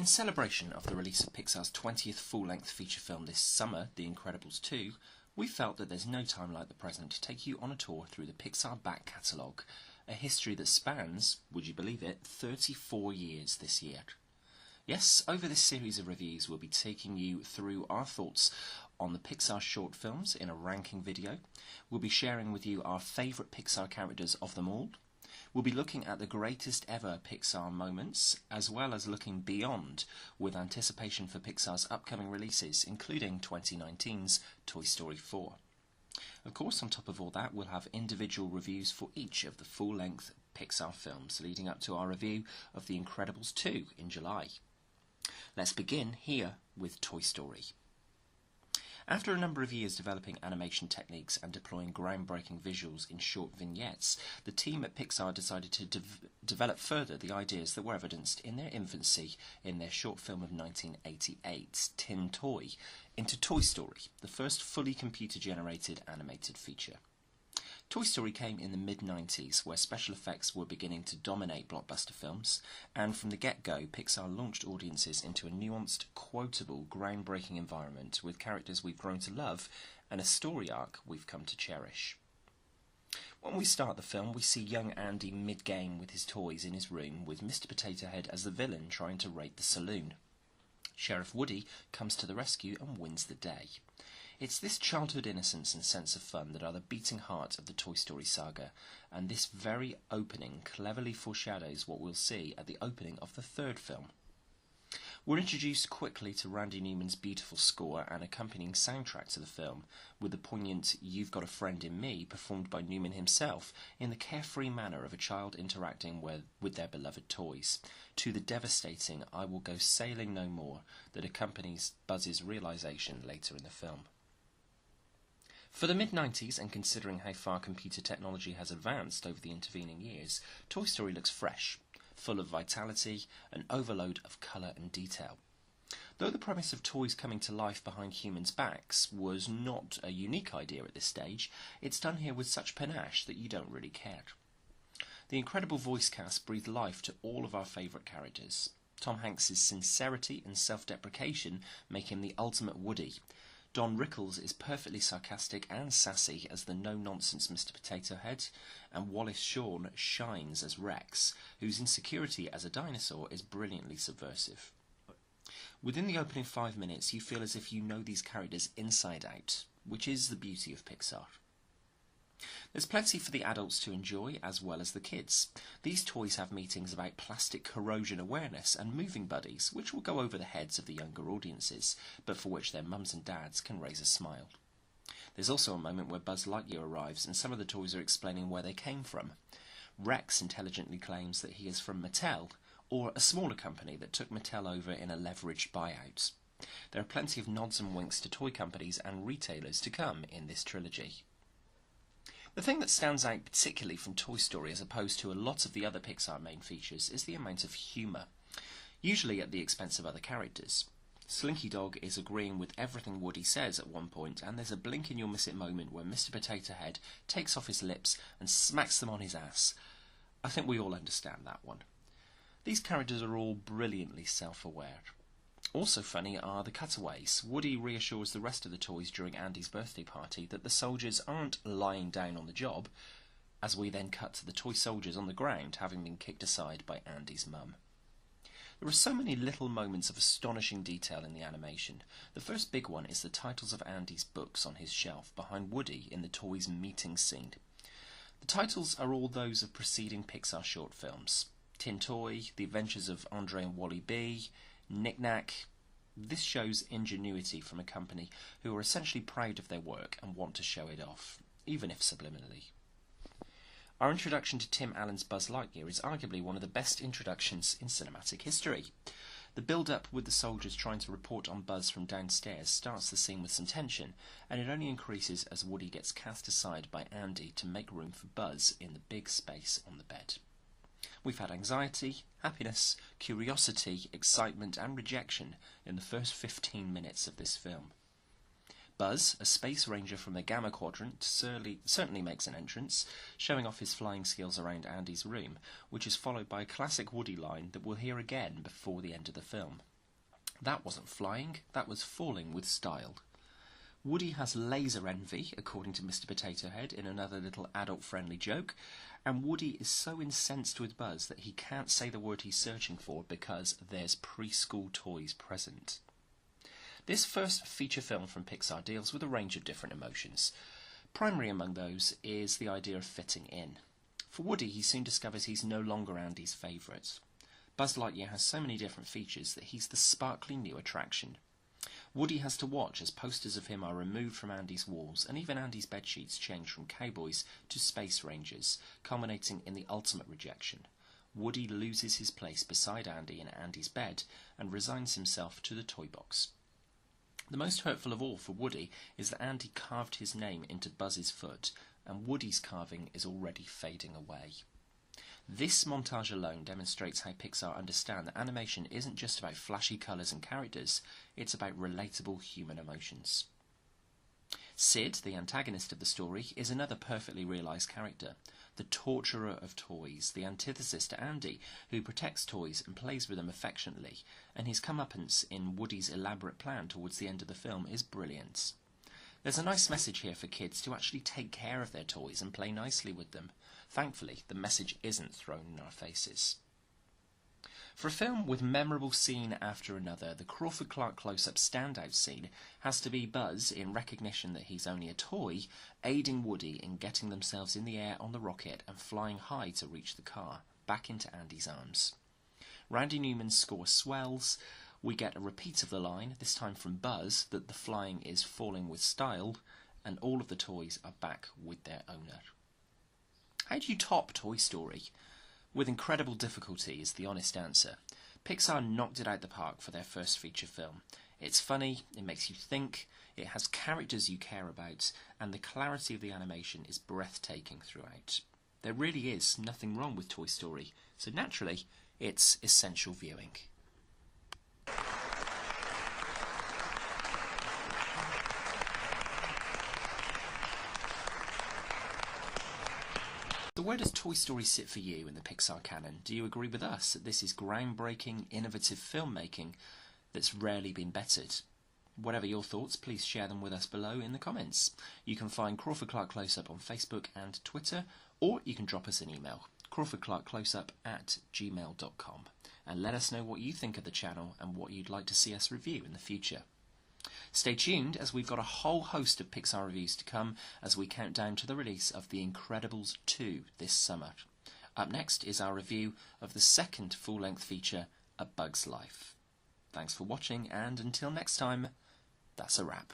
In celebration of the release of Pixar's 20th full-length feature film this summer, The Incredibles 2, we felt that there's no time like the present to take you on a tour through the Pixar back catalogue, a history that spans, would you believe it, 34 years this year. Yes, over this series of reviews we'll be taking you through our thoughts on the Pixar short films in a ranking video. We'll be sharing with you our favourite Pixar characters of them all. We'll be looking at the greatest ever Pixar moments, as well as looking beyond with anticipation for Pixar's upcoming releases, including 2019's Toy Story 4. Of course, on top of all that, we'll have individual reviews for each of the full-length Pixar films, leading up to our review of The Incredibles 2 in July. Let's begin here with Toy Story. After a number of years developing animation techniques and deploying groundbreaking visuals in short vignettes, the team at Pixar decided to develop further the ideas that were evidenced in their infancy in their short film of 1988's Tin Toy into Toy Story, the first fully computer-generated animated feature. Toy Story came in the mid-90s, where special effects were beginning to dominate blockbuster films, and from the get-go, Pixar launched audiences into a nuanced, quotable, groundbreaking environment with characters we've grown to love and a story arc we've come to cherish. When we start the film, we see young Andy mid-game with his toys in his room, with Mr. Potato Head as the villain trying to raid the saloon. Sheriff Woody comes to the rescue and wins the day. It's this childhood innocence and sense of fun that are the beating heart of the Toy Story saga, and this very opening cleverly foreshadows what we'll see at the opening of the third film. We're introduced quickly to Randy Newman's beautiful score and accompanying soundtrack to the film, with the poignant "You've Got a Friend in Me" performed by Newman himself in the carefree manner of a child interacting with their beloved toys, to the devastating "I Will Go Sailing No More" that accompanies Buzz's realisation later in the film. For the mid-90s, and considering how far computer technology has advanced over the intervening years, Toy Story looks fresh, full of vitality, an overload of colour and detail. Though the premise of toys coming to life behind humans' backs was not a unique idea at this stage, it's done here with such panache that you don't really care. The incredible voice cast breathed life to all of our favourite characters. Tom Hanks' sincerity and self-deprecation make him the ultimate Woody. Don Rickles is perfectly sarcastic and sassy as the no-nonsense Mr. Potato Head, and Wallace Shawn shines as Rex, whose insecurity as a dinosaur is brilliantly subversive. Within the opening 5 minutes, you feel as if you know these characters inside out, which is the beauty of Pixar. There's plenty for the adults to enjoy as well as the kids. These toys have meetings about plastic corrosion awareness and moving buddies, which will go over the heads of the younger audiences, but for which their mums and dads can raise a smile. There's also a moment where Buzz Lightyear arrives and some of the toys are explaining where they came from. Rex intelligently claims that he is from Mattel, or a smaller company that took Mattel over in a leveraged buyout. There are plenty of nods and winks to toy companies and retailers to come in this trilogy. The thing that stands out particularly from Toy Story as opposed to a lot of the other Pixar main features is the amount of humour, usually at the expense of other characters. Slinky Dog is agreeing with everything Woody says at one point, and there's a blink-and-you'll-miss-it moment where Mr. Potato Head takes off his lips and smacks them on his ass. I think we all understand that one. These characters are all brilliantly self-aware. Also funny are the cutaways. Woody reassures the rest of the toys during Andy's birthday party that the soldiers aren't lying down on the job, as we then cut to the toy soldiers on the ground having been kicked aside by Andy's mum. There are so many little moments of astonishing detail in the animation. The first big one is the titles of Andy's books on his shelf behind Woody in the toys' meeting scene. The titles are all those of preceding Pixar short films. Tin Toy, The Adventures of Andre and Wally B, Knick-Knack. This shows ingenuity from a company who are essentially proud of their work and want to show it off, even if subliminally. Our introduction to Tim Allen's Buzz Lightyear is arguably one of the best introductions in cinematic history. The build-up with the soldiers trying to report on Buzz from downstairs starts the scene with some tension, and it only increases as Woody gets cast aside by Andy to make room for Buzz in the big space on the bed. We've had anxiety, happiness, curiosity, excitement and rejection in the first 15 minutes of this film. Buzz, a space ranger from the Gamma Quadrant, certainly makes an entrance, showing off his flying skills around Andy's room, which is followed by a classic Woody line that we'll hear again before the end of the film. That wasn't flying, that was falling with style. Woody has laser envy, according to Mr. Potato Head in another little adult-friendly joke, and Woody is so incensed with Buzz that he can't say the word he's searching for because there's preschool toys present. This first feature film from Pixar deals with a range of different emotions. Primary among those is the idea of fitting in. For Woody, he soon discovers he's no longer Andy's favourite. Buzz Lightyear has so many different features that he's the sparkly new attraction. Woody has to watch as posters of him are removed from Andy's walls, and even Andy's bedsheets change from cowboys to space rangers, culminating in the ultimate rejection. Woody loses his place beside Andy in Andy's bed and resigns himself to the toy box. The most hurtful of all for Woody is that Andy carved his name into Buzz's foot, and Woody's carving is already fading away. This montage alone demonstrates how Pixar understand that animation isn't just about flashy colours and characters, it's about relatable human emotions. Sid, the antagonist of the story, is another perfectly realised character, the torturer of toys, the antithesis to Andy, who protects toys and plays with them affectionately, and his comeuppance in Woody's elaborate plan towards the end of the film is brilliant. There's a nice message here for kids to actually take care of their toys and play nicely with them. Thankfully, the message isn't thrown in our faces. For a film with memorable scene after another, the Crawford-Clark close-up standout scene has to be Buzz, in recognition that he's only a toy, aiding Woody in getting themselves in the air on the rocket and flying high to reach the car, back into Andy's arms. Randy Newman's score swells. We get a repeat of the line, this time from Buzz, that the flying is falling with style, and all of the toys are back with their owner. How do you top Toy Story? With incredible difficulty is the honest answer. Pixar knocked it out the park for their first feature film. It's funny, it makes you think, it has characters you care about, and the clarity of the animation is breathtaking throughout. There really is nothing wrong with Toy Story, so naturally, it's essential viewing. So where does Toy Story sit for you in the Pixar canon? Do you agree with us that this is groundbreaking, innovative filmmaking that's rarely been bettered? Whatever your thoughts, please share them with us below in the comments. You can find Crawford-Clark Close-Up on Facebook and Twitter, or you can drop us an email, crawfordclarkcloseup@gmail.com, and let us know what you think of the channel and what you'd like to see us review in the future. Stay tuned, as we've got a whole host of Pixar reviews to come as we count down to the release of The Incredibles 2 this summer. Up next is our review of the second full-length feature, A Bug's Life. Thanks for watching, and until next time, that's a wrap.